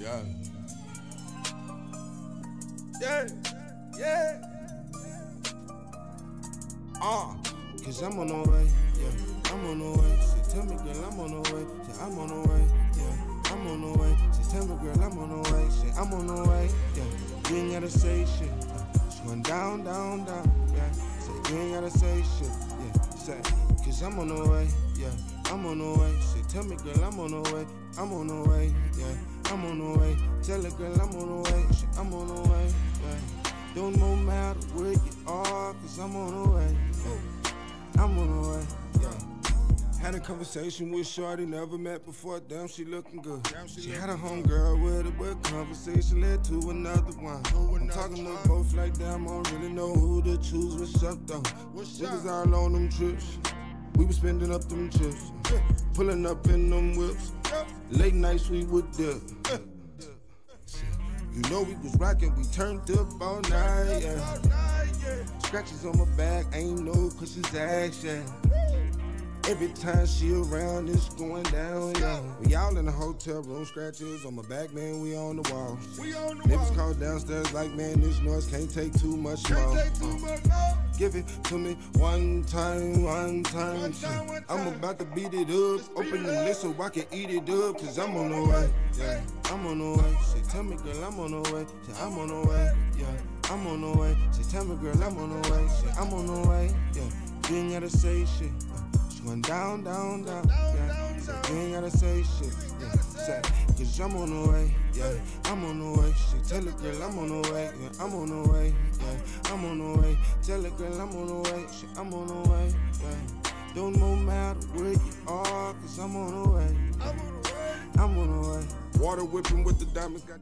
Yeah. Yeah. Yeah. Cause I'm on the way. Yeah. I'm on the way. She tell me, girl, I'm on the way. Yeah, I'm on the way. Yeah. I'm on the way. She tell me, girl, I'm on the way. Say, I'm on the way. Yeah. You ain't gotta say shit. It's going down, down, down. Yeah. Say, you ain't gotta say shit. Yeah. Say, cause I'm on the way. Yeah. I'm on the way. She tell me, girl, I'm on the way. I'm on the way. Yeah. I'm on the way. Tell her, girl, I'm on the way. She, I'm on the way. Yeah. Don't no matter where you are, cause I'm on the way. Yeah. I'm on the way. Yeah. Had a conversation with shorty, never met before. Damn, she looking good. She had a homegirl with her, but conversation led to another one. I'm talking to both like damn, I don't really know who to choose. What's up though? Niggas all on them trips. We was spending up them chips, pulling up in them whips. Late nights we would dip. You know we was rockin', we turned up all night, yeah. Scratches on my back, ain't no cushions action. Every time she around, it's going down, yeah. We all in the hotel room, scratches on my back, man, we on the wall. Niggas call downstairs like, man, this noise can't take too much more. Give it to me one time, one time. I'm about to beat it up, open the list so I can eat it up, cause I'm on the way, yeah. I'm on the way, she tell me, girl, I'm on the way, say, I'm on the way, yeah. I'm on the way, she tell me, girl, I'm on the way, say, I'm on the way, yeah. You ain't gotta say shit. Going down, down, down, yeah. So you ain't gotta say shit, yeah. Say, cause I'm on the way, yeah. I'm on the way. She tell her, girl, I'm on the way, yeah. I'm on the way, yeah. I'm on the way. Tell her, girl, I'm on the way, she, I'm on the way, yeah. Don't no matter where you are, cause I'm on the way, yeah. I'm on the way. Water whipping with the diamonds, got.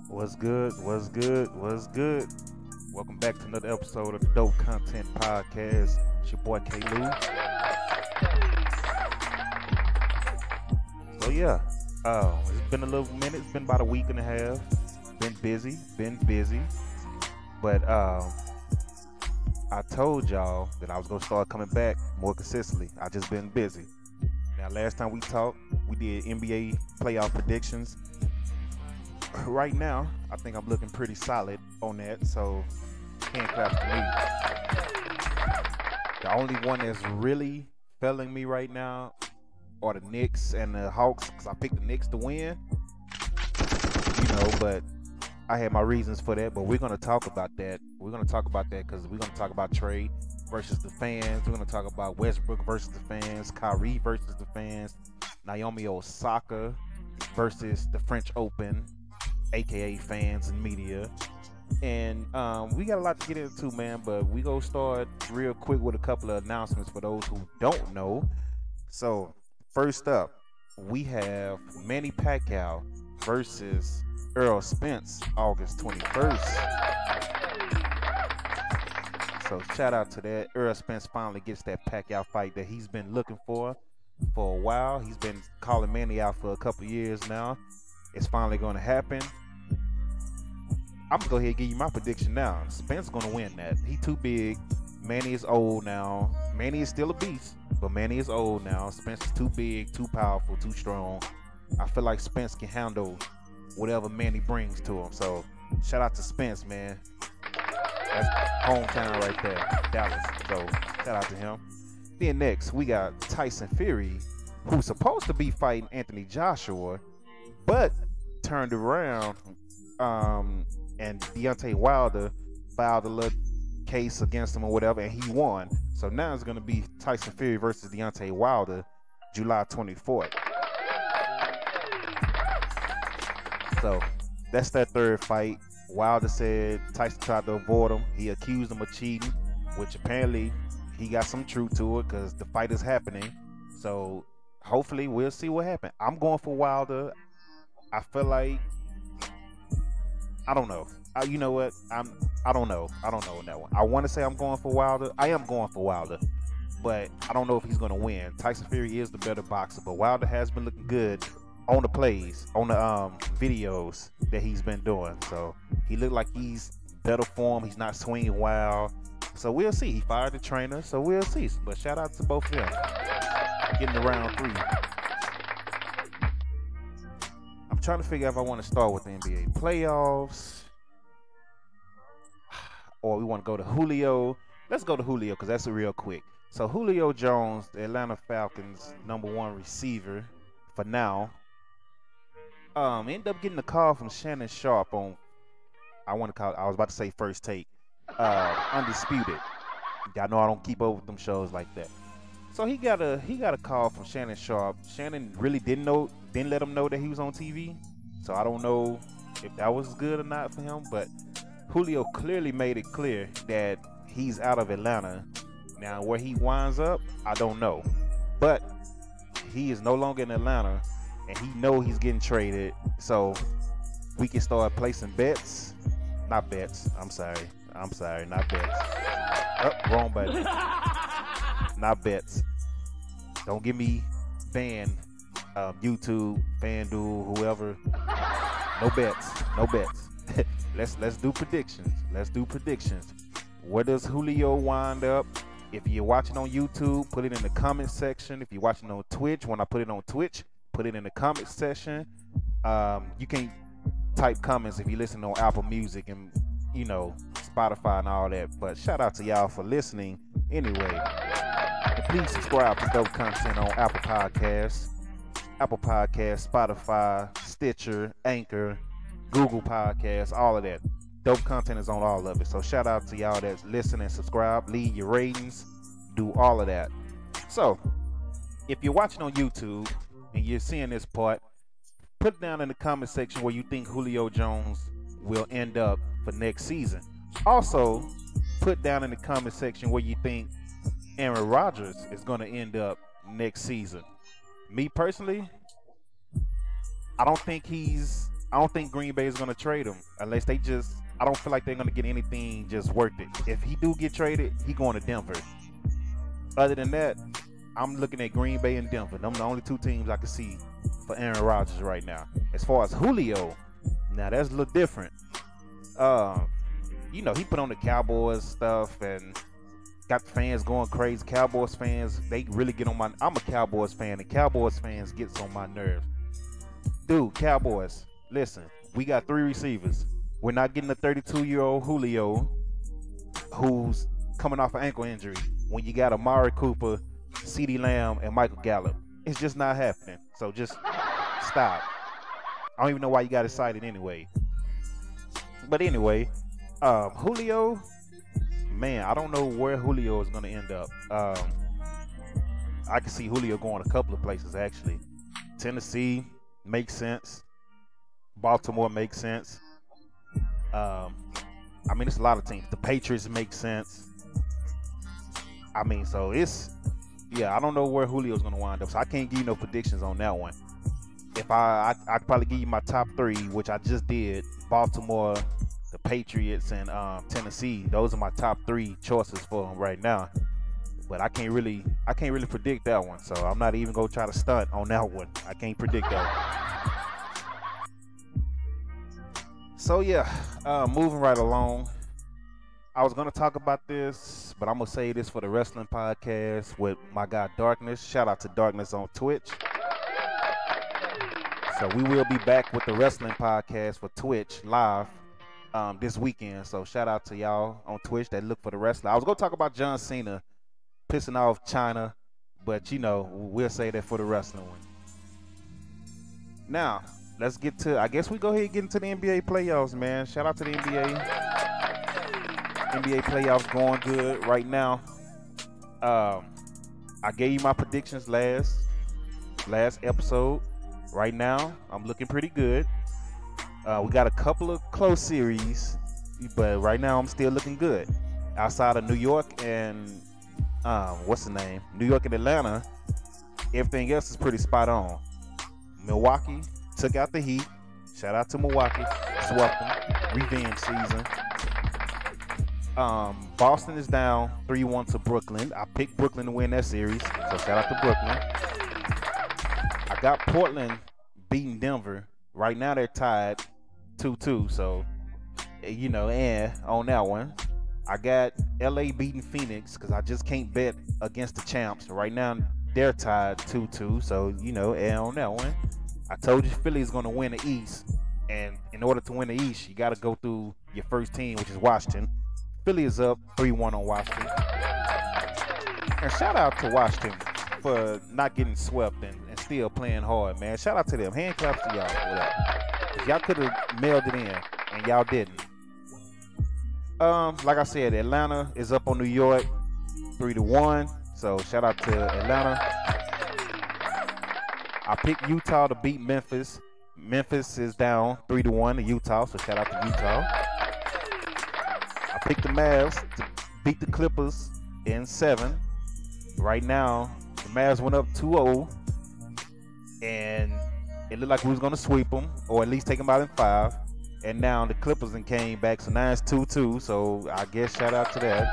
What's good? What's good? What's good? Welcome back to another episode of the Dope Content Podcast. It's your boy K. Lou. So yeah, it's been a little minute. It's been about a week and a half. Been busy. But I told y'all that I was gonna start coming back more consistently. I just been busy. Now, last time we talked, we did NBA playoff predictions. Right now, I think I'm looking pretty solid on that, so hand claps to me. The only one that's really failing me right now are the Knicks and the Hawks, because I picked the Knicks to win. You know, but I had my reasons for that, but we're going to talk about that. We're going to talk about that because we're going to talk about trade versus the fans. We're going to talk about Westbrook versus the fans, Kyrie versus the fans, Naomi Osaka versus the French Open, aka fans and media. And we got a lot to get into, man, but we gonna start real quick with a couple of announcements for those who don't know. So first up, we have Manny Pacquiao versus Errol Spence August 21st. So shout out to that. Errol Spence finally gets that Pacquiao fight that he's been looking for a while. He's been calling Manny out for a couple years now. It's finally going to happen. I'm going to go ahead and give you my prediction now. Spence going to win that. He too big. Manny is old now. Manny is still a beast, but Manny is old now. Spence is too big, too powerful, too strong. I feel like Spence can handle whatever Manny brings to him. So shout out to Spence, man. That's hometown right there, Dallas. So shout out to him. Then next, we got Tyson Fury, who's supposed to be fighting Anthony Joshua, but turned around, and Deontay Wilder filed a little case against him or whatever, and he won. So now it's going to be Tyson Fury versus Deontay Wilder, July 24th. So that's that third fight. Wilder said Tyson tried to avoid him. He accused him of cheating, which apparently he got some truth to it because the fight is happening. So hopefully we'll see what happens. I'm going for Wilder. I feel like, I don't know. You know what? I don't know. I don't know on that one. I want to say I'm going for Wilder. I am going for Wilder, but I don't know if he's going to win. Tyson Fury is the better boxer, but Wilder has been looking good on the plays, on the videos that he's been doing. So he looked like he's better form. He's not swinging wild. So we'll see. He fired the trainer, so we'll see. But shout out to both of them. Getting to round 3. I'm trying to figure out if I want to start with the NBA playoffs or we want to go to Julio. Let's go to Julio because that's real quick. So Julio Jones, the Atlanta Falcons' #1 receiver for now, ended up getting a call from Shannon Sharp on, I was about to say First Take, Undisputed. Y'all know I don't keep up with them shows like that. So he got a call from Shannon Sharp. Shannon really didn't let him know that he was on TV. So I don't know if that was good or not for him, but Julio clearly made it clear that he's out of Atlanta. Now where he winds up, I don't know. But he is no longer in Atlanta and he know he's getting traded. So we can start placing bets. Not bets. I'm sorry, not bets. Oh, wrong button. Not bets. Don't get me banned. YouTube, FanDuel, whoever. No bets. Let's do predictions. Where does Julio wind up? If you're watching on YouTube, put it in the comment section. If you're watching on Twitch, when I put it on Twitch, put it in the comment section. You can type comments if you listen on Apple Music and Spotify and all that. But shout out to y'all for listening anyway. And please subscribe to dope content on Apple Podcasts, Spotify, Stitcher, Anchor, Google Podcasts, all of that. Dope content is on all of it. So shout out to y'all that's listening, subscribe, leave your ratings, do all of that. So if you're watching on YouTube and you're seeing this part, put down in the comment section where you think Julio Jones will end up for next season. Also, put down in the comment section where you think Aaron Rodgers is going to end up next season. Me personally, I don't think Green Bay is going to trade him unless I don't feel like they're going to get anything just worth it. If he do get traded, he going to Denver. Other than that, I'm looking at Green Bay and Denver. Them the only 2 teams I can see for Aaron Rodgers right now. As far as Julio, now that's a little different. He put on the Cowboys stuff and got the fans going crazy. Cowboys fans, they really get on my... I'm a Cowboys fan, and Cowboys fans gets on my nerves. Dude, Cowboys, listen, we got 3 receivers. We're not getting a 32-year-old Julio who's coming off an ankle injury when you got Amari Cooper, CeeDee Lamb, and Michael Gallup. It's just not happening. So just stop. I don't even know why you got excited anyway. But anyway, Julio, man, I don't know where Julio is going to end up. I can see Julio going a couple of places, actually. Tennessee makes sense. Baltimore makes sense. It's a lot of teams. The Patriots make sense. So I don't know where Julio's going to wind up. So I can't give you no predictions on that one. If I'd probably give you my top 3, which I just did. Baltimore, the Patriots, and Tennessee. Those are my top 3 choices for them right now. But I can't really predict that one. So I'm not even gonna try to stunt on that one. I can't predict that one. So yeah, moving right along. I was gonna talk about this, but I'm gonna say this for the wrestling podcast with my guy Darkness. Shout out to Darkness on Twitch. So we will be back with the wrestling podcast for Twitch live this weekend. So shout out to y'all on Twitch that look for the wrestler. I was gonna talk about John Cena pissing off China, but we'll say that for the wrestling one. Now let's get to. I guess we go ahead and get into the NBA playoffs, man. Shout out to the NBA. NBA playoffs going good right now. I gave you my predictions last episode. Right now, I'm looking pretty good. We got a couple of close series, but right now I'm still looking good. Outside of New York and New York and Atlanta, everything else is pretty spot on. Milwaukee took out the Heat. Shout out to Milwaukee. Swept them. Revenge season. Boston is down 3-1 to Brooklyn. I picked Brooklyn to win that series, so shout out to Brooklyn. I got Portland beating Denver. Right now they're tied 2-2, so You know, and on that one, I got LA beating Phoenix because I just can't bet against the champs. Right now, they're tied 2-2. So, you know, and on that one, I told you Philly is going to win the East. And in order to win the East, you got to go through your first team, which is Washington. Philly is up 3-1 on Washington. And shout out to Washington for not getting swept and still playing hard, man. Shout out to them. Hand claps to y'all for that. 'Cause y'all could have mailed it in, and y'all didn't. Like I said, Atlanta is up on New York 3-1. So shout out to Atlanta. I picked Utah to beat Memphis. Memphis is down 3-1 to Utah, so shout out to Utah. I picked the Mavs to beat the Clippers in 7. Right now, the Mavs went up 2-0, and it looked like we was gonna sweep them, or at least take them out in 5. And now the Clippers and came back, so now it's 2-2. So I guess shout out to that.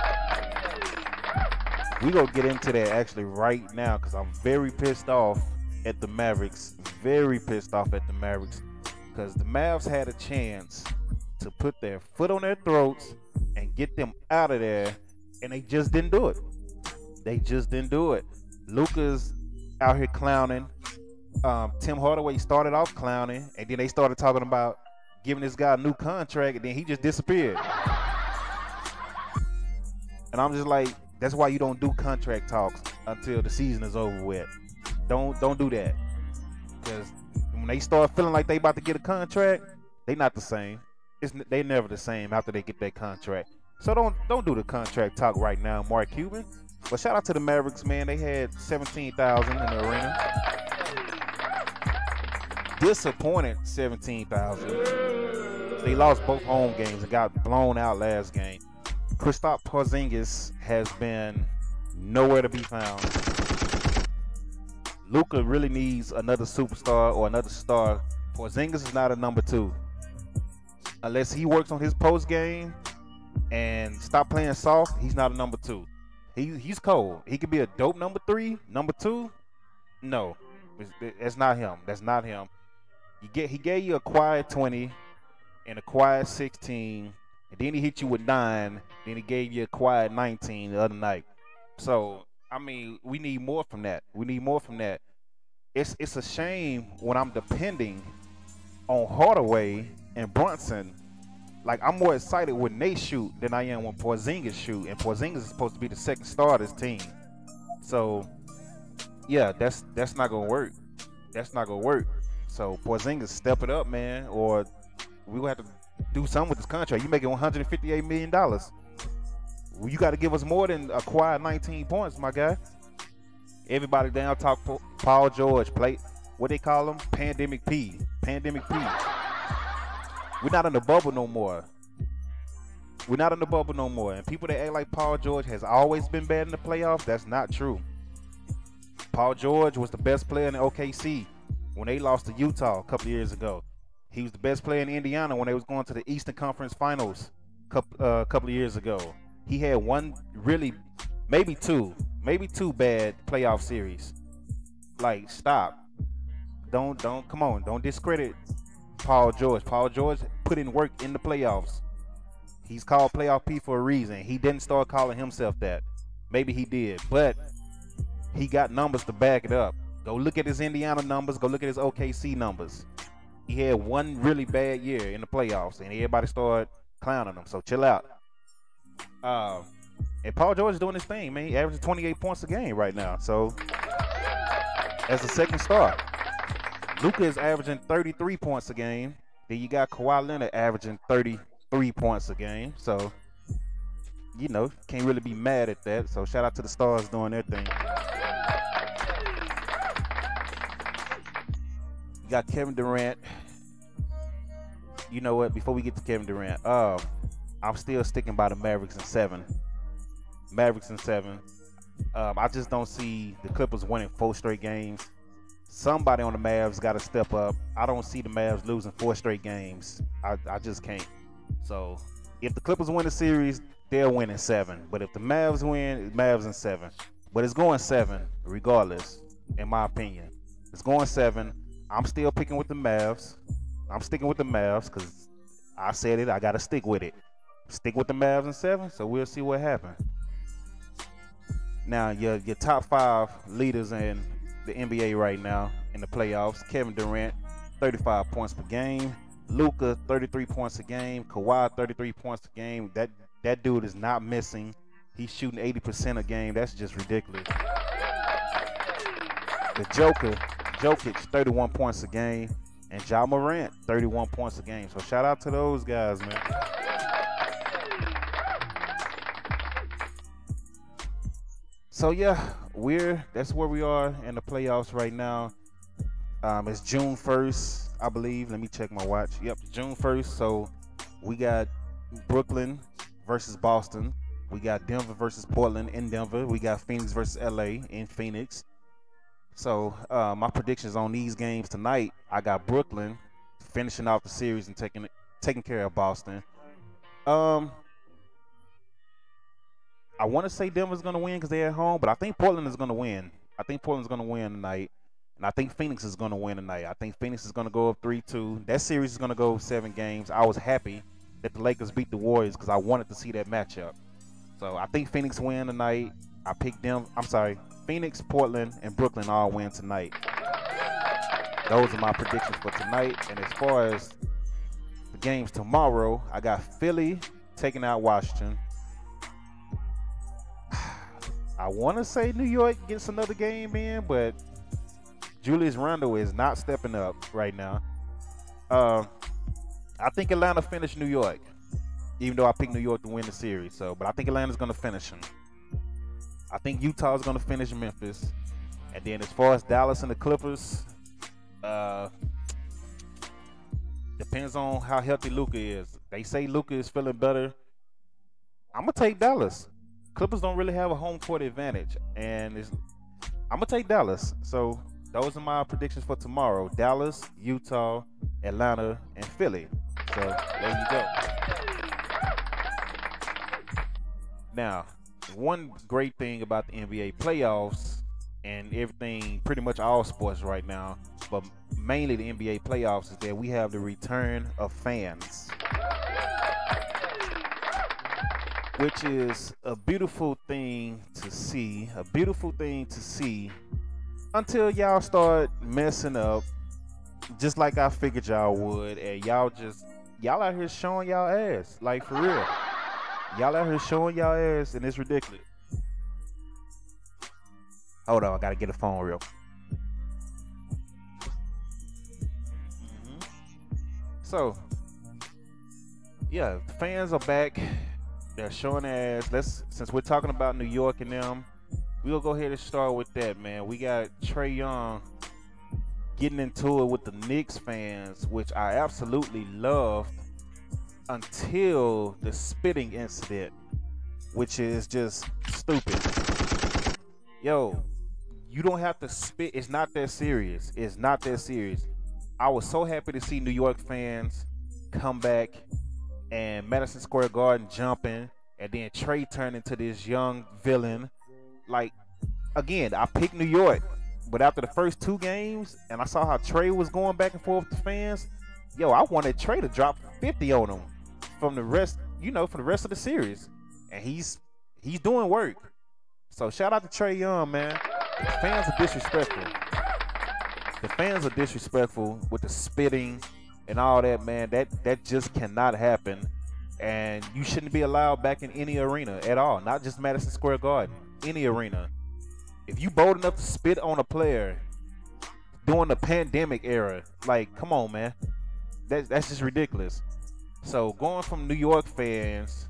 We gonna get into that actually right now because I'm very pissed off at the Mavericks. Very pissed off at the Mavericks because the Mavs had a chance to put their foot on their throats and get them out of there, and they just didn't do it. They just didn't do it. Luka's out here clowning. Tim Hardaway started off clowning, and then they started talking about giving this guy a new contract, and then he just disappeared. And I'm just like, that's why you don't do contract talks until the season is over with. Don't do that. Because when they start feeling like they about to get a contract, they not the same. They never the same after they get that contract. So don't do the contract talk right now, Mark Cuban. But shout out to the Mavericks, man. They had 17,000 in the arena. Disappointed 17,000. They lost both home games and got blown out last game. Kristaps Porzingis has been nowhere to be found. Luka really needs another superstar or another star. Porzingis is not a number 2. Unless he works on his post game and stop playing soft, he's not a number 2. He's cold. He could be a dope number 3, number 2. No, that's not him. That's not him. He gave you a quiet 20 and a quiet 16, and then he hit you with 9. Then he gave you a quiet 19 the other night. So I mean, we need more from that. We need more from that. It's a shame when I'm depending on Hardaway and Brunson. Like, I'm more excited when they shoot than I am when Porzingis shoot, and Porzingis is supposed to be the second star of this team. So yeah, that's not gonna work. That's not gonna work. So Porzingis, step it up, man, or we gonna have to do something with this contract. You making $158 million. You got to give us more than a quiet 19 points, my guy. Everybody down talk Paul George, play what they call him, Pandemic P. Pandemic P. We're not in the bubble no more. We're not in the bubble no more. And people that act like Paul George has always been bad in the playoffs, that's not true. Paul George was the best player in the OKC when they lost to Utah a couple of years ago. He was the best player in Indiana when they was going to the Eastern Conference Finals a couple of years ago. He had one really, maybe two bad playoff series. Like, stop. Don't come on. Don't discredit Paul George. Paul George put in work in the playoffs. He's called Playoff P for a reason. He didn't start calling himself that. Maybe he did, but he got numbers to back it up. Go look at his Indiana numbers. Go look at his OKC numbers. He had one really bad year in the playoffs, and everybody started clowning him. So chill out. And Paul George is doing his thing, man. He averages 28 points a game right now. So as a second star, Luka is averaging 33 points a game. Then you got Kawhi Leonard averaging 33 points a game. So, you know, can't really be mad at that. So shout out to the stars doing their thing. You got Kevin Durant. You know what? Before we get to Kevin Durant, I'm still sticking by the Mavericks in 7. Mavericks in 7. I just don't see the Clippers winning 4 straight games. Somebody on the Mavs got to step up. I don't see the Mavs losing 4 straight games. I just can't. So if the Clippers win the series, they'll win in 7. But if the Mavs win, Mavs in 7. But it's going 7 regardless, in my opinion. It's going 7. I'm still picking with the Mavs. I'm sticking with the Mavs because I said it. I got to stick with it. Stick with the Mavs in 7, so we'll see what happens. Now, your top 5 leaders in the NBA right now in the playoffs: Kevin Durant, 35 points per game. Luka, 33 points a game. Kawhi, 33 points a game. That dude is not missing. He's shooting 80% a game. That's just ridiculous. The Jokic, 31 points a game. And Ja Morant, 31 points a game. So shout out to those guys, man. So yeah, that's where we are in the playoffs right now. It's June 1st, I believe. Let me check my watch. Yep, June 1st. So we got Brooklyn versus Boston. We got Denver versus Portland in Denver. We got Phoenix versus LA in Phoenix. So my predictions on these games tonight: I got Brooklyn finishing off the series and taking care of Boston. I want to say Denver's going to win because they're at home, but I think Portland is going to win. I think Portland's going to win tonight, and I think Phoenix is going to win tonight. I think Phoenix is going to go up 3-2. That series is going to go 7 games. I was happy that the Lakers beat the Warriors because I wanted to see that matchup. So I think Phoenix win tonight. I picked them. Phoenix, Portland, and Brooklyn all win tonight. Those are my predictions for tonight. And as far as the games tomorrow, I got Philly taking out Washington. I want to say New York gets another game in, but Julius Randle is not stepping up right now. I think Atlanta finished New York, even though I picked New York to win the series. But I think Atlanta's going to finish them. I think Utah is going to finish Memphis. And then as far as Dallas and the Clippers, depends on how healthy Luka is. They say Luka is feeling better. I'm going to take Dallas. Clippers don't really have a home court advantage, and I'm going to take Dallas. So those are my predictions for tomorrow: Dallas, Utah, Atlanta, and Philly. So there you go. Now, one great thing about the NBA playoffs and everything, pretty much all sports right now, but mainly the NBA playoffs, is that we have the return of fans, which is a beautiful thing to see. Until y'all start messing up, just like I figured y'all would, and y'all out here showing y'all ass, like for real. Y'all out here showing y'all ass, and it's ridiculous. Hold on, I gotta get a phone real. So, yeah, the fans are back. They're showing their ass. Since we're talking about New York and them, we'll go ahead and start with that, man. We got Trae Young getting into it with the Knicks fans, which I absolutely loved until the spitting incident, which is just stupid. Yo, you don't have to spit. It's not that serious. I was so happy to see New York fans come back and Madison Square Garden jumping, and then Trae turned into this young villain. Like, again, I picked New York, but after the first 2 games, and I saw how Trae was going back and forth with the fans, yo, I wanted Trae to drop 50 on him from the rest of the series, and he's doing work. So shout out to Trae Young, man. The fans are disrespectful with the spitting and all that, man. That just cannot happen, and you shouldn't be allowed back in any arena at all, not just Madison Square Garden, any arena. If you bold enough to spit on a player during the pandemic era, like, come on, man, that's just ridiculous. So going from New York fans,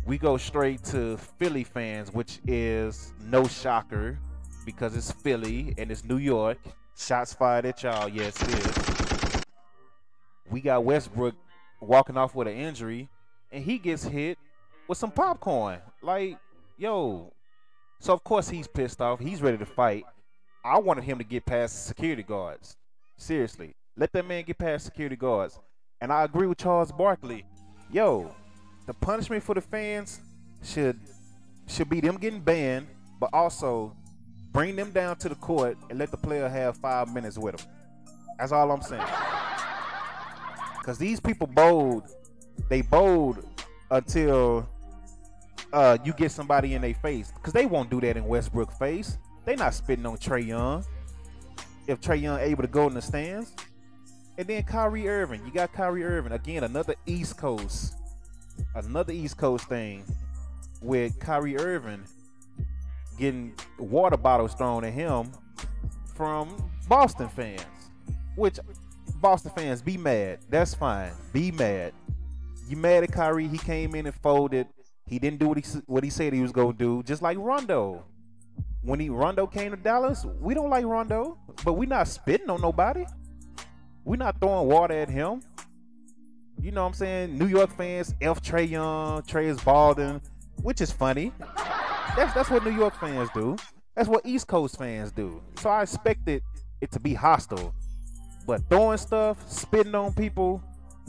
we go straight to Philly fans, which is no shocker because it's Philly and it's New York. Shots fired at y'all. Yes, it is. We got Westbrook walking off with an injury, and he gets hit with some popcorn. Like, yo. So, of course, he's pissed off. He's ready to fight. I wanted him to get past the security guards. Seriously. Let that man get past security guards. And I agree with Charles Barkley. Yo, the punishment for the fans should be them getting banned, but also bring them down to the court and let the player have 5 minutes with them. That's all I'm saying. Because these people bold. They bold until you get somebody in their face. Because they won't do that in Westbrook's face. They not spitting on Trae Young. If Trae Young able to go in the stands. And then Kyrie Irving. You got Kyrie Irving. Again, another East Coast thing with Kyrie Irving getting water bottles thrown at him from Boston fans. Which Boston fans, be mad. That's fine. Be mad. You mad at Kyrie? He came in and folded. He didn't do what he said he was gonna do. Just like Rondo. When Rondo came to Dallas, we don't like Rondo, but we not spitting on nobody. We not throwing water at him. You know what I'm saying? New York fans, F Trae Young, Trae is balding, which is funny. That's what New York fans do. That's what East Coast fans do. So I expected it to be hostile. But throwing stuff, spitting on people,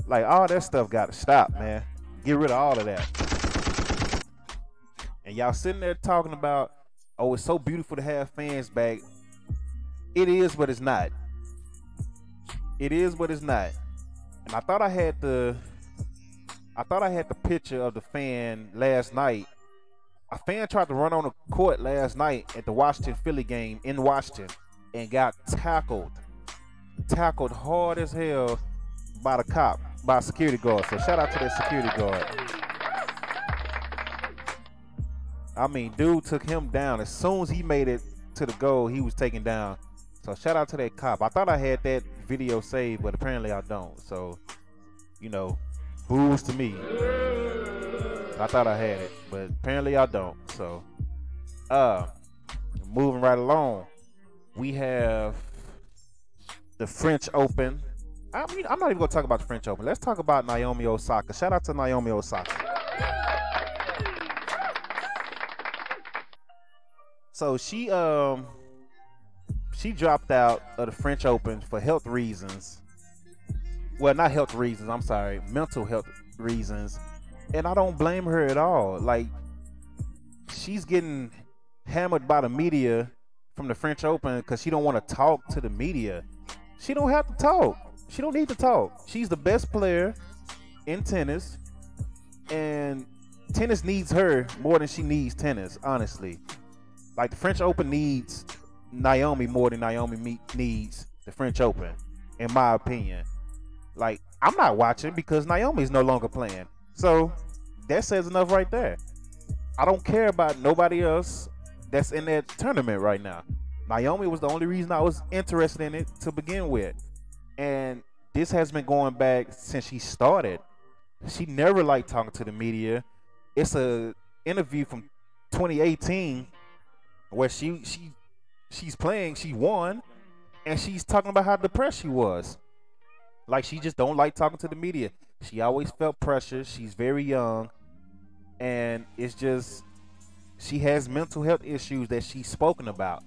like all that stuff got to stop, man. Get rid of all of that. And y'all sitting there talking about, oh, it's so beautiful to have fans back. It is, but it's not. It is, but it's not. And I thought I had the picture of the fan last night. A fan tried to run on the court last night at the Washington-Philly game in Washington and got tackled hard as hell by a security guard. So shout out to that security guard. I mean, dude took him down. As soon as he made it to the goal, he was taken down. So shout out to that cop. I thought I had that video saved, but apparently I don't. So, you know, boos to me. I thought I had it, but apparently I don't. So, moving right along, we have the French Open. I mean, I'm not even gonna talk about the French Open. Let's talk about Naomi Osaka. Shout out to Naomi Osaka. So she dropped out of the French Open for health reasons. Well, not health reasons. I'm sorry, mental health reasons. And I don't blame her at all. Like, she's getting hammered by the media from the French Open because she don't want to talk to the media. She don't have to talk. She don't need to talk. She's the best player in tennis, and tennis needs her more than she needs tennis, honestly. Like, the French Open needs Naomi more than Naomi needs the French Open, in my opinion. Like, I'm not watching because Naomi's no longer playing. So that says enough right there. I don't care about nobody else that's in that tournament right now. Naomi was the only reason I was interested in it to begin with. And this has been going back since she started. She never liked talking to the media. It's a interview from 2018 where she's playing, she won, and she's talking about how depressed she was. Like, she just don't like talking to the media. She always felt pressure. She's very young, and it's just, she has mental health issues that she's spoken about,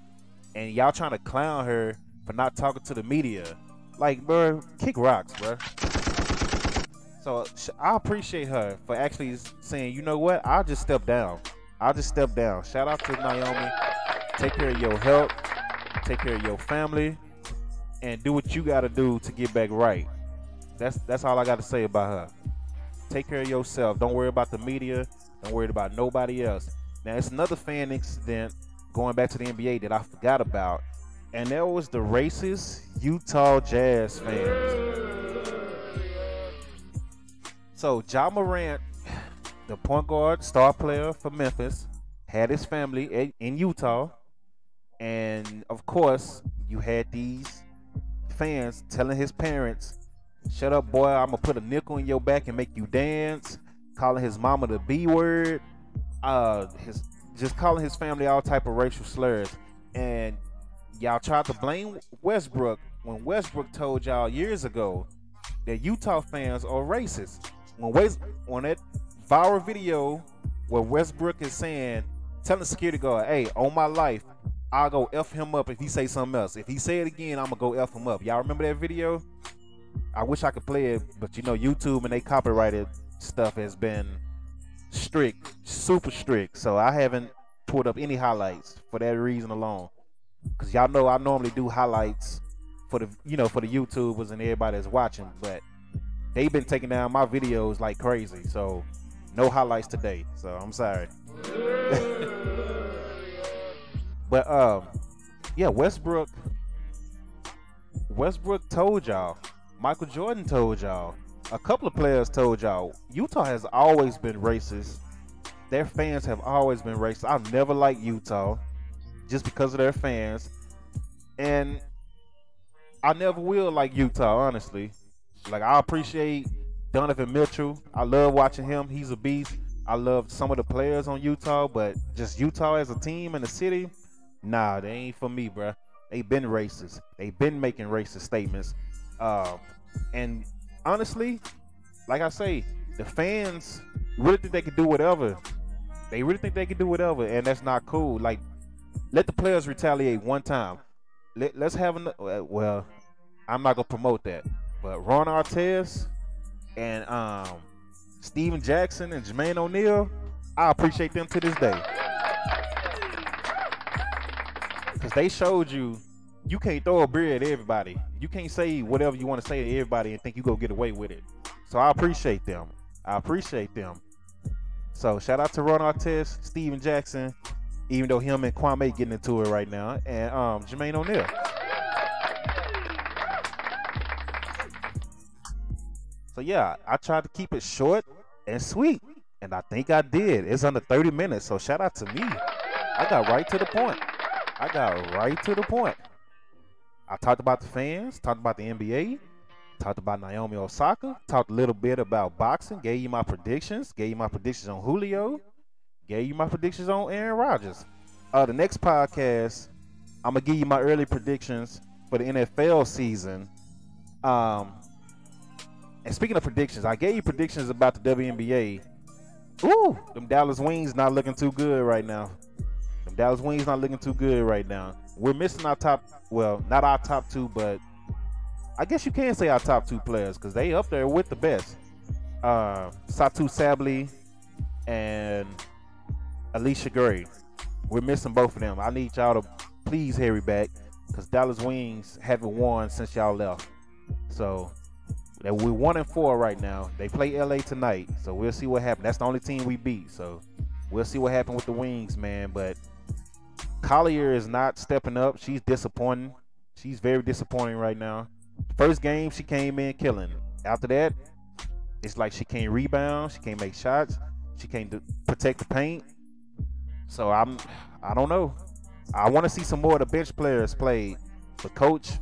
and y'all trying to clown her for not talking to the media. Like, bro, kick rocks, bro. So I appreciate her for actually saying, you know what, I'll just step down. Shout out to Naomi. Take care of your health, take care of your family, and do what you gotta do to get back right. That's all I got to say about her. Take care of yourself. Don't worry about the media. Don't worry about nobody else. Now, it's another fan incident going back to the NBA that I forgot about, and that was the racist Utah Jazz fans. So, Ja Morant, the point guard, star player for Memphis, had his family in Utah, and of course, you had these fans telling his parents, shut up, boy, I'm gonna put a nickel in your back and make you dance, calling his mama the B word, just calling his family all type of racial slurs. And y'all tried to blame Westbrook when Westbrook told y'all years ago that Utah fans are racist. When that viral video where Westbrook is saying, telling the security guard, hey, on my life, I'll go F him up if he say something else. If he say it again, I'm gonna go F him up. Y'all remember that video? I wish I could play it, but you know, YouTube and they copyrighted stuff has been strict, super strict. So I haven't pulled up any highlights for that reason alone. Cause y'all know I normally do highlights for the, you know, for the YouTubers and everybody that's watching. But they've been taking down my videos like crazy. So no highlights today. So I'm sorry. But yeah, Westbrook told y'all. Michael Jordan told y'all. A couple of players told y'all. Utah has always been racist. Their fans have always been racist. I've never liked Utah just because of their fans. And I never will like Utah, honestly. Like, I appreciate Donovan Mitchell. I love watching him. He's a beast. I love some of the players on Utah, but just Utah as a team and a city, nah, they ain't for me, bruh. They been racist. They been making racist statements. And honestly, like I say, the fans really think they can do whatever. They really think they can do whatever, and that's not cool. Like, let the players retaliate one time. Let's have well, I'm not gonna promote that, but Ron Artest and Steven Jackson and Jermaine O'Neal, I appreciate them to this day, because they showed you can't throw a beer at everybody. You can't say whatever you want to say to everybody and think you go get away with it. So I appreciate them. So shout out to Ron Artest, Steven Jackson, even though him and Kwame getting into it right now, and Jermaine O'Neal. So yeah, I tried to keep it short and sweet, and I think I did. It's under 30 minutes, so shout out to me. I got right to the point. I talked about the fans, talked about the NBA, talked about Naomi Osaka, talked a little bit about boxing, gave you my predictions on Julio, gave you my predictions on Aaron Rodgers. The next podcast, I'm going to give you my early predictions for the NFL season. And speaking of predictions, I gave you predictions about the WNBA. Ooh, them Dallas Wings not looking too good right now. We're missing our top, well, not our top two, but I guess you can say our top two players, because they up there with the best. Satu Sabli and Alicia Gray. We're missing both of them. I need y'all to please hurry back, because Dallas Wings haven't won since y'all left. So we're 1-4 right now. They play LA tonight, so we'll see what happens. That's the only team we beat, so we'll see what happens with the Wings, man. But Collier is not stepping up. She's disappointing. She's very disappointing right now. First game, she came in killing. After that, it's like she can't rebound. She can't make shots. She can't protect the paint. So I don't know. I want to see some more of the bench players play. But coach,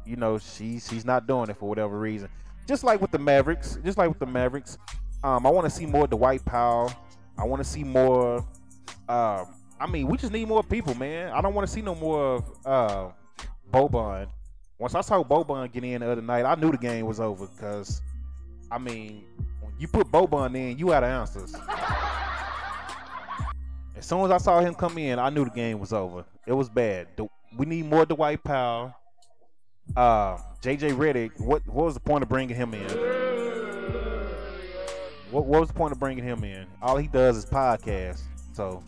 you know, she's not doing it for whatever reason. Just like with the Mavericks. I want to see more Dwight Powell. I want to see more. We just need more people, man. I don't want to see no more of Boban. Once I saw Boban get in the other night, I knew the game was over, because, when you put Boban in, you out of answers. As soon as I saw him come in, I knew the game was over. It was bad. We need more Dwight Powell. JJ Redick, what was the point of bringing him in? What was the point of bringing him in? All he does is podcast. So,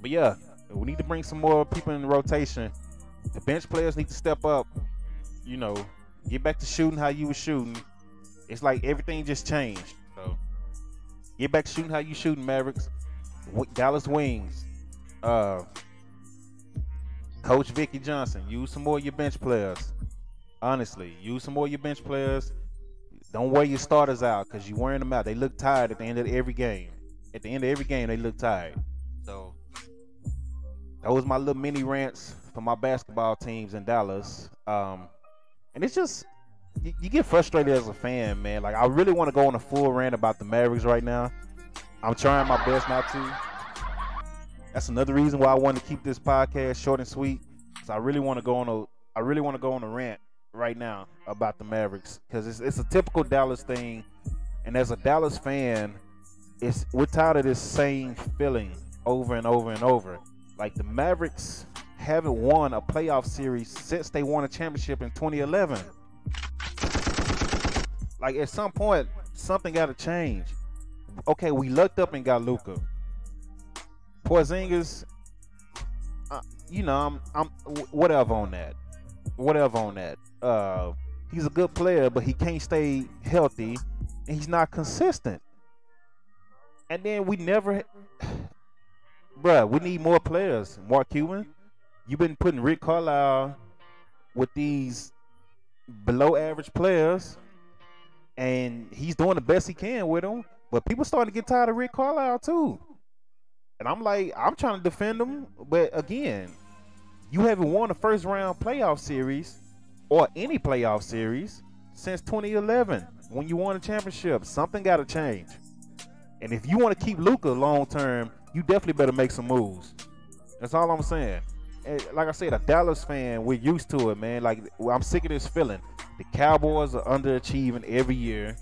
but yeah, we need to bring some more people in the rotation. The bench players need to step up. You know, get back to shooting how you were shooting. It's like everything just changed. So, get back to shooting how you shooting, Mavericks. Dallas Wings. Coach Vicky Johnson, use some more of your bench players. Honestly, use some more of your bench players. Don't wear your starters out, because you're wearing them out. They look tired at the end of every game. At the end of every game, they look tired. So, that was my little mini rants for my basketball teams in Dallas. And it's just, you get frustrated as a fan, man. Like, I really want to go on a full rant about the Mavericks right now. I'm trying my best not to. That's another reason why I wanted to keep this podcast short and sweet. So I really want to go on a rant right now about the Mavericks, because it's a typical Dallas thing. And as a Dallas fan, we're tired of this same feeling over and over and over. Like, the Mavericks haven't won a playoff series since they won a championship in 2011. Like, at some point, something got to change. Okay, we lucked up and got Luka. Porzingis, I'm whatever on that. He's a good player, but he can't stay healthy, and he's not consistent. And then we never, bruh, we need more players. Mark Cuban, you've been putting Rick Carlisle with these below average players, and he's doing the best he can with them. But people starting to get tired of Rick Carlisle too. And I'm like, I'm trying to defend him, but again, you haven't won a first round playoff series or any playoff series since 2011 when you won a championship. Something got to change. And if you want to keep Luka long term, you definitely better make some moves. That's all I'm saying. And like I said, a Dallas fan, we're used to it, man. Like, I'm sick of this feeling. The Cowboys are underachieving every year.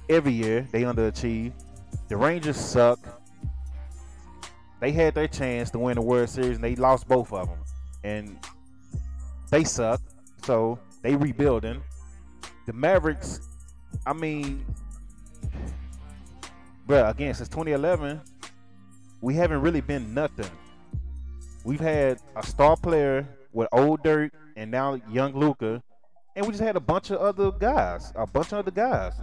Every year they underachieve. The Rangers suck. They had their chance to win the World Series, and they lost both of them. And they suck, so they rebuilding. The Mavericks, I mean, bro, again, since 2011, we haven't really been nothing. We've had a star player with old Dirk and now young Luka, and we just had a bunch of other guys.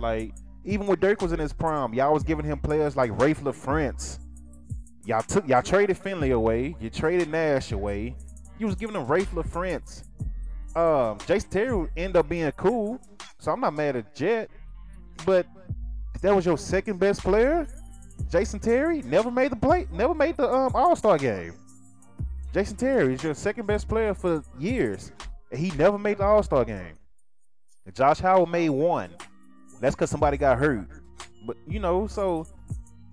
Like, even when Dirk was in his prime, y'all was giving him players like Rafe LaFrentz. Y'all traded Finley away. You traded Nash away. You was giving them Rafe LaFrentz. Jason Terry ended up being cool, so I'm not mad at Jet. But that was your second best player, Jason Terry. Never made the All-Star game. Jason Terry is your second best player for years, and he never made the All-Star game. And Josh Howard made one. That's because somebody got hurt. But so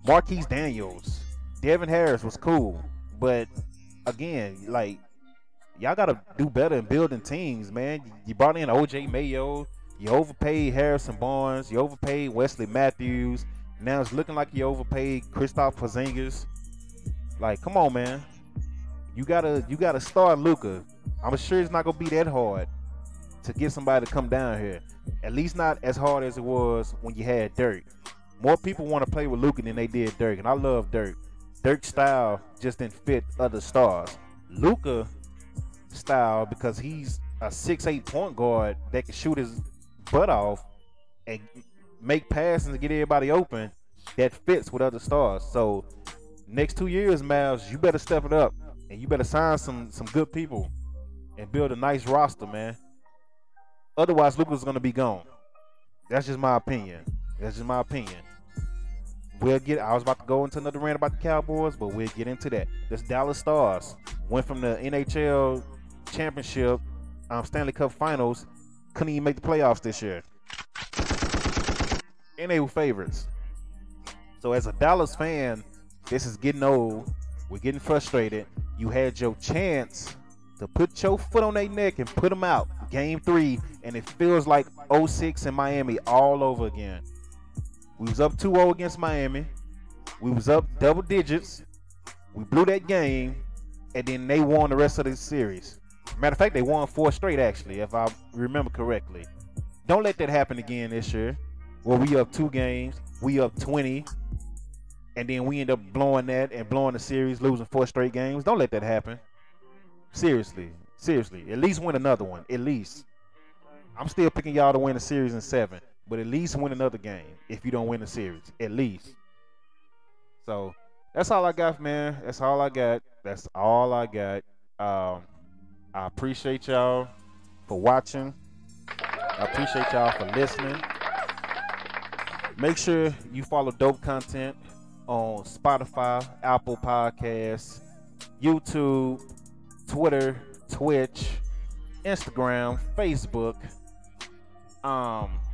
Marquise Daniels, Devin Harris was cool, but again, like, y'all gotta do better in building teams, man. You brought in O.J. Mayo, you overpaid Harrison Barnes, you overpaid Wesley Matthews. Now it's looking like you overpaid Kristaps Porzingis. Like, come on, man. You gotta start Luka. I'm sure it's not gonna be that hard to get somebody to come down here. At least not as hard as it was when you had Dirk. More people want to play with Luka than they did Dirk, and I love Dirk. Dirk's style just didn't fit other stars. Luka style, because he's a 6'8" point guard that can shoot his butt off and make passes and get everybody open, that fits with other stars. So next 2 years, Mavs, you better step it up and you better sign some good people and build a nice roster, man. Otherwise, Luka's gonna be gone. That's just my opinion. I was about to go into another rant about the Cowboys, but we'll get into that. This Dallas Stars went from the NHL championship, Stanley Cup Finals, couldn't even make the playoffs this year. And they were favorites. So as a Dallas fan, this is getting old. We're getting frustrated. You had your chance to put your foot on their neck and put them out. Game 3, and it feels like 06 in Miami all over again. We was up 2-0 against Miami. We was up double digits. We blew that game, and then they won the rest of the series. Matter of fact, they won 4 straight, actually, if I remember correctly. Don't let that happen again this year, where we up 2 games, we up 20, and then we end up blowing that and blowing the series, losing 4 straight games. Don't let that happen. Seriously. At least win another one. At least. I'm still picking y'all to win the series in 7. But at least win another game if you don't win the series. At least. So, that's all I got, man. That's all I got. I appreciate y'all for watching. I appreciate y'all for listening. Make sure you follow Dope Content on Spotify, Apple Podcasts, YouTube, Twitter, Twitch, Instagram, Facebook,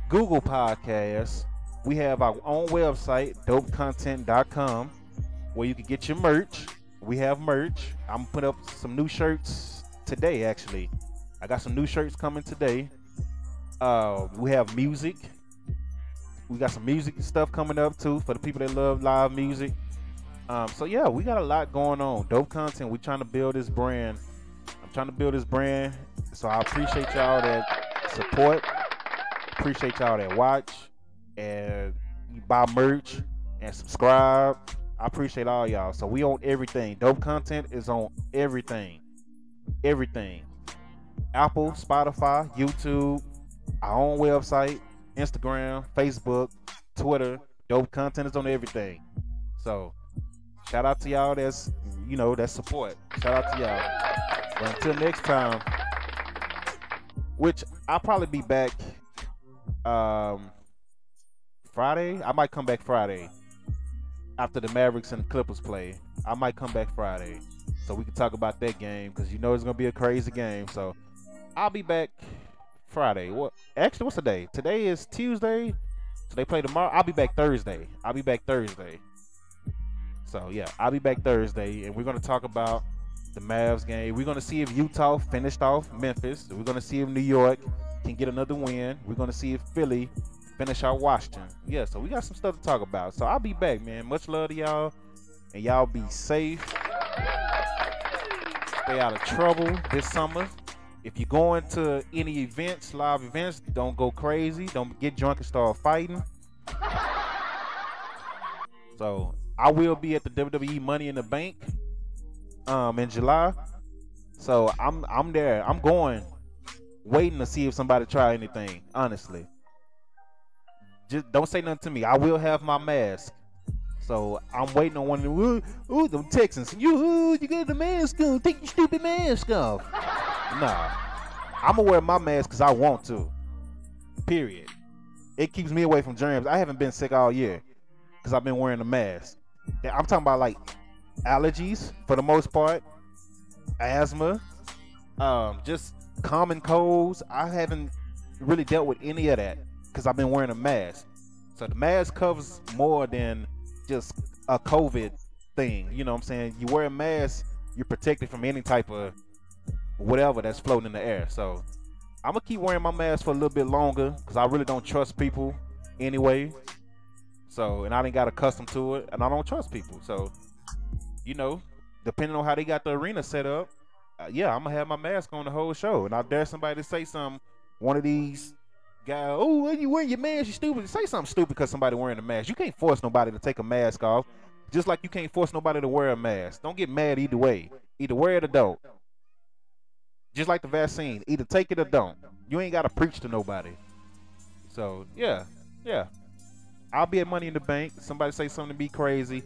Google Podcasts. We have our own website, dopecontent.com, where you can get your merch. We have merch. I'm gonna put up some new shirts today, actually. I got some new shirts coming today. We have music. We got some music stuff coming up too for the people that love live music. So yeah, we got a lot going on. Dope Content. We're trying to build this brand. I'm trying to build this brand. So I appreciate y'all that support. Appreciate y'all that watch and buy merch and subscribe. I appreciate all y'all. So we on everything. Dope Content is on everything. Everything. Apple, Spotify, YouTube, our own website, Instagram, Facebook, Twitter. Dope content is on everything. So shout out to y'all that's that support. Shout out to y'all. But until next time, which I'll probably be back Friday. I might come back Friday after the Mavericks and the Clippers play. I might come back Friday so we can talk about that game because it's gonna be a crazy game. So I'll be back Friday. Actually, what's the day? Today is Tuesday. So they play tomorrow. I'll be back Thursday. So yeah, I'll be back Thursday, and we're gonna talk about the Mavs game. We're gonna see if Utah finished off Memphis. We're gonna see if New York can get another win. We're gonna see if Philly finish out Washington. Yeah, so we got some stuff to talk about. So I'll be back, man. Much love to y'all, and y'all be safe. Stay out of trouble this summer. If you're going to any events, live events, don't go crazy. Don't get drunk and start fighting. So I will be at the WWE Money in the Bank in July. So I'm there. I'm going, waiting to see if somebody try anything. Honestly, just don't say nothing to me. I will have my mask. So I'm waiting on one of them. Ooh, them Texans. You get the mask on. Take your stupid mask off. Nah, I'm gonna wear my mask because I want to. Period. It keeps me away from germs. I haven't been sick all year because I've been wearing a mask. I'm talking about like allergies for the most part, asthma, just common colds. I haven't really dealt with any of that because I've been wearing a mask. So the mask covers more than just a COVID thing. You know what I'm saying? You wear a mask, you're protected from any type of whatever that's floating in the air. So I'm gonna keep wearing my mask for a little bit longer because I really don't trust people anyway. So, and I didn't got accustomed to it, and I don't trust people. So, depending on how they got the arena set up, yeah, I'm gonna have my mask on the whole show. And I dare somebody to say something. One of these guys, oh, when you wearing your mask, you stupid. Say something stupid because somebody wearing a mask. You can't force nobody to take a mask off, just like you can't force nobody to wear a mask. Don't get mad either way. Either wear it or don't. Just like the vaccine, either take it or don't. You ain't gotta preach to nobody. So yeah. I'll be at Money in the Bank. Somebody say something to be crazy.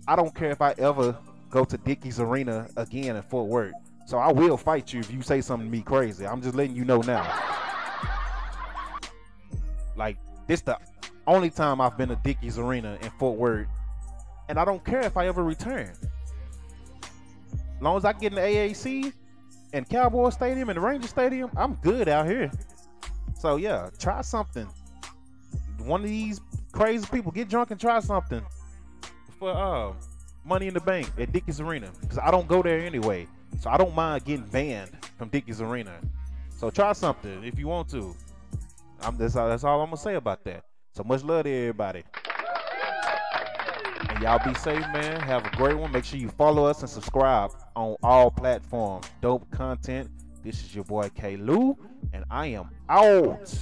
I don't care if I ever go to Dickies Arena again in Fort Worth. So I will fight you if you say something to me crazy. I'm just letting you know now. Like, this the only time I've been to Dickies Arena in Fort Worth. And I don't care if I ever return. As long as I get in the AAC and Cowboy Stadium and the Ranger Stadium, I'm good out here. So yeah, try something. One of these crazy people, get drunk and try something for Money in the Bank at Dickies Arena, because I don't go there anyway, so I don't mind getting banned from Dickies Arena. So try something if you want to. That's all I'm gonna say about that. So much love to everybody, and y'all be safe, man. Have a great one. Make sure you follow us and subscribe on all platforms. Dope content. This is your boy K. Lou, and I am out.